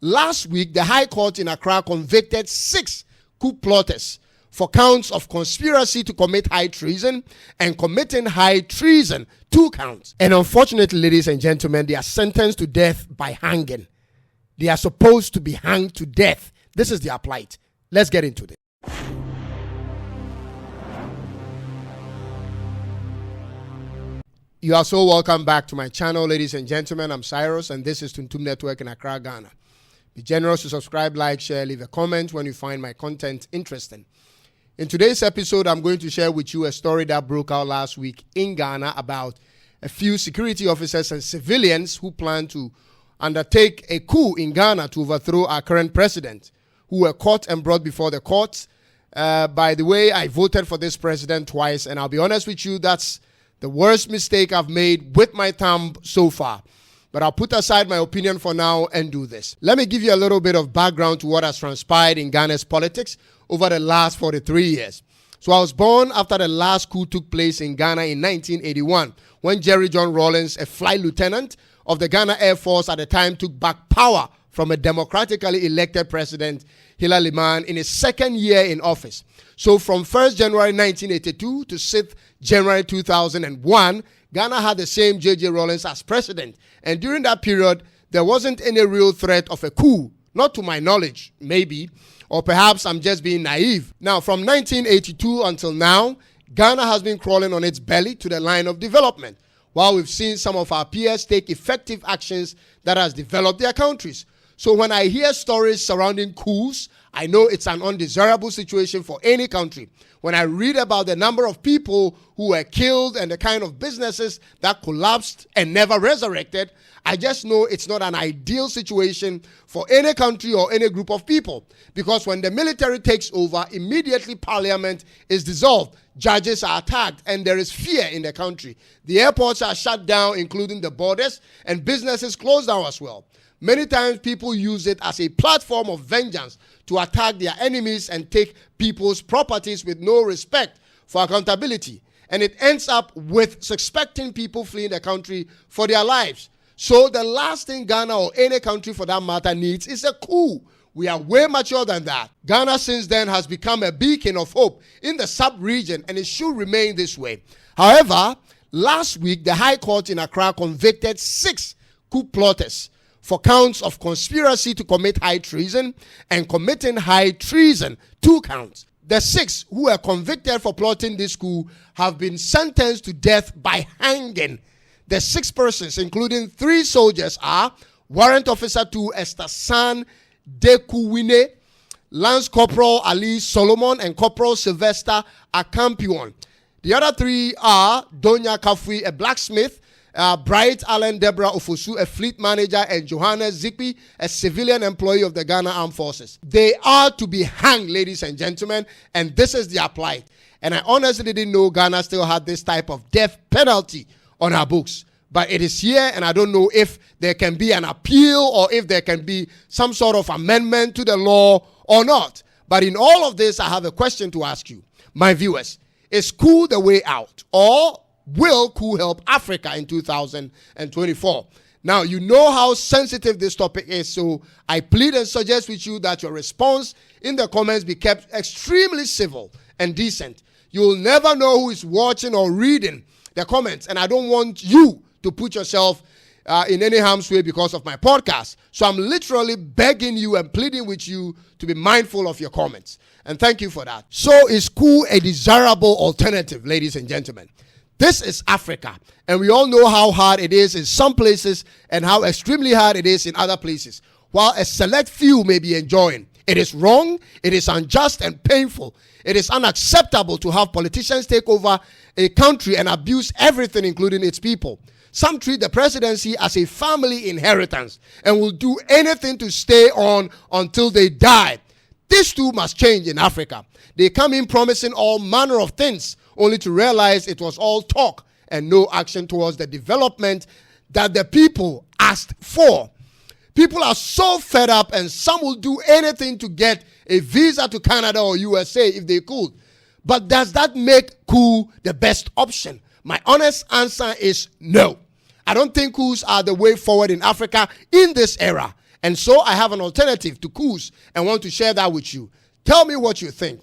Last week, the High Court in Accra convicted 6 coup plotters for counts of conspiracy to commit high treason and committing high treason, 2 counts. And unfortunately, ladies and gentlemen, they are sentenced to death by hanging. They are supposed to be hanged to death. This is their plight. Let's get into this. You are so welcome back to my channel, ladies and gentlemen. I'm Cyrus, and this is Toontum Network in Accra, Ghana. Be generous to subscribe, like, share, leave a comment when you find my content interesting. In today's episode, I'm going to share with you a story that broke out last week in Ghana about a few security officers and civilians who plan to undertake a coup in Ghana to overthrow our current president, who were caught and brought before the courts. By the way, I voted for this president twice, and I'll be honest with you, that's the worst mistake I've made with my thumb so far. But I'll put aside my opinion for now and do this. Let me give you a little bit of background to what has transpired in Ghana's politics over the last 43 years. So I was born after the last coup took place in Ghana in 1981, when Jerry John Rawlings, a flight lieutenant of the Ghana Air Force at the time, took back power from a democratically elected president, Hilary Liman, in his second year in office. So from 1st January 1982 to 6th January 2001, Ghana had the same J.J. Rawlings as president. And during that period, there wasn't any real threat of a coup. Not to my knowledge, maybe. Or perhaps I'm just being naive. Now, from 1982 until now, Ghana has been crawling on its belly to the line of development, while we've seen some of our peers take effective actions that has developed their countries. So when I hear stories surrounding coups, I know it's an undesirable situation for any country. When I read about the number of people who were killed and the kind of businesses that collapsed and never resurrected, I just know it's not an ideal situation for any country or any group of people. Because when the military takes over, immediately parliament is dissolved, judges are attacked, and there is fear in the country. The airports are shut down, including the borders, and businesses closed down as well. Many times people use it as a platform of vengeance to attack their enemies and take people's properties with no respect for accountability. And it ends up with suspecting people fleeing the country for their lives. So the last thing Ghana or any country for that matter needs is a coup. We are way mature than that. Ghana since then has become a beacon of hope in the sub-region, and it should remain this way. However, last week the High Court in Accra convicted 6 coup plotters for counts of conspiracy to commit high treason and committing high treason, 2 counts. The 6 who were convicted for plotting this coup have been sentenced to death by hanging. The 6 persons, including 3 soldiers, are Warrant Officer 2 Esther San Dekuwine, Lance Corporal Ali Solomon, and Corporal Sylvester Akampion. The other 3 are Donya Kafui, a blacksmith, Bright Allen Deborah Ofosu, a fleet manager, and Johannes Zikpi, a civilian employee of the Ghana Armed Forces. They are to be hanged, ladies and gentlemen, and this is their plight. And I honestly didn't know Ghana still had this type of death penalty on our books. But it is here, and I don't know if there can be an appeal or if there can be some sort of amendment to the law or not. But in all of this, I have a question to ask you, my viewers. Is coup the way out, or will coup help Africa in 2024? Now, you know how sensitive this topic is, so I plead and suggest with you that your response in the comments be kept extremely civil and decent. You will never know who is watching or reading the comments, and I don't want you to put yourself in any harm's way because of my podcast. So I'm literally begging you and pleading with you to be mindful of your comments. And thank you for that. So is coup a desirable alternative, ladies and gentlemen? This is Africa, and we all know how hard it is in some places and how extremely hard it is in other places. While a select few may be enjoying, it is wrong, it is unjust and painful. It is unacceptable to have politicians take over a country and abuse everything, including its people. Some treat the presidency as a family inheritance and will do anything to stay on until they die. This too must change in Africa. They come in promising all manner of things, only to realize it was all talk and no action towards the development that the people asked for. People are so fed up, and some will do anything to get a visa to Canada or USA if they could. But does that make coup the best option? My honest answer is no. I don't think coups are the way forward in Africa in this era. And so I have an alternative to coups and want to share that with you. Tell me what you think.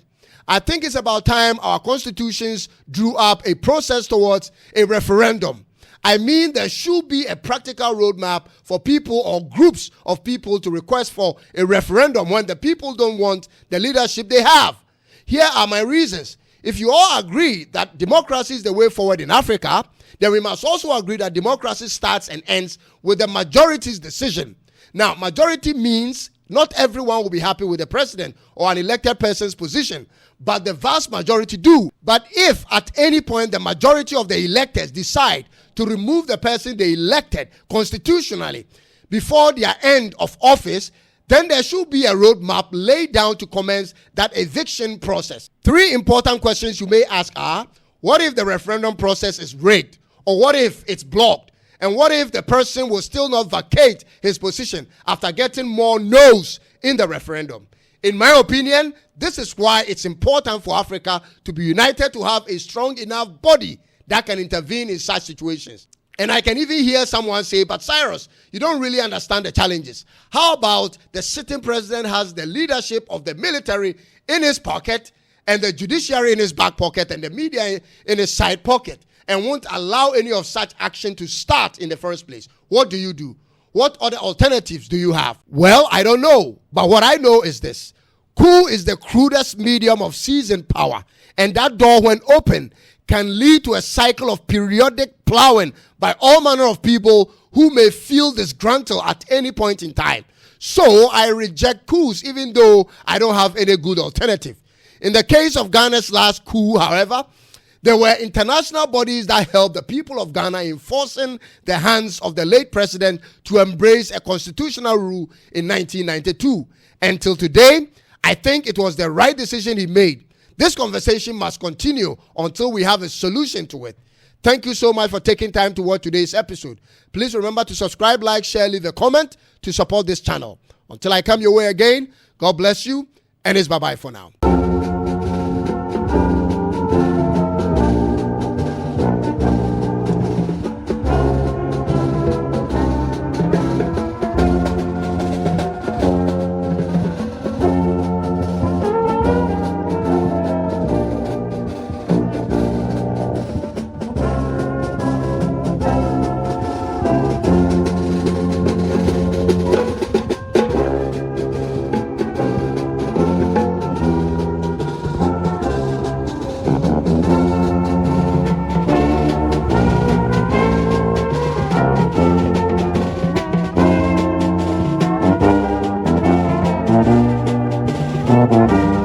I think it's about time our constitutions drew up a process towards a referendum. I mean, there should be a practical roadmap for people or groups of people to request for a referendum when the people don't want the leadership they have. Here are my reasons. If you all agree that democracy is the way forward in Africa, then we must also agree that democracy starts and ends with the majority's decision. Now, majority means not everyone will be happy with the president or an elected person's position, but the vast majority do. But if at any point the majority of the electors decide to remove the person they elected constitutionally before their end of office, then there should be a roadmap laid down to commence that eviction process. 3 important questions you may ask are, what if the referendum process is rigged? Or what if it's blocked? And what if the person will still not vacate his position after getting more no's in the referendum? In my opinion, this is why it's important for Africa to be united, to have a strong enough body that can intervene in such situations. And I can even hear someone say, but Cyrus, you don't really understand the challenges. How about the sitting president has the leadership of the military in his pocket and the judiciary in his back pocket and the media in his side pocket, and won't allow any of such action to start in the first place? What do you do? What other alternatives do you have? Well, I don't know. But what I know is this. Coup is the crudest medium of seizing power. And that door, when open, can lead to a cycle of periodic plowing by all manner of people who may feel disgruntled at any point in time. So I reject coups, even though I don't have any good alternative. In the case of Ghana's last coup, however, there were international bodies that helped the people of Ghana in forcing the hands of the late president to embrace a constitutional rule in 1992. Until today, I think it was the right decision he made. This conversation must continue until we have a solution to it. Thank you so much for taking time to watch today's episode. Please remember to subscribe, like, share, leave a comment to support this channel. Until I come your way again, God bless you, and it's bye-bye for now. Thank you.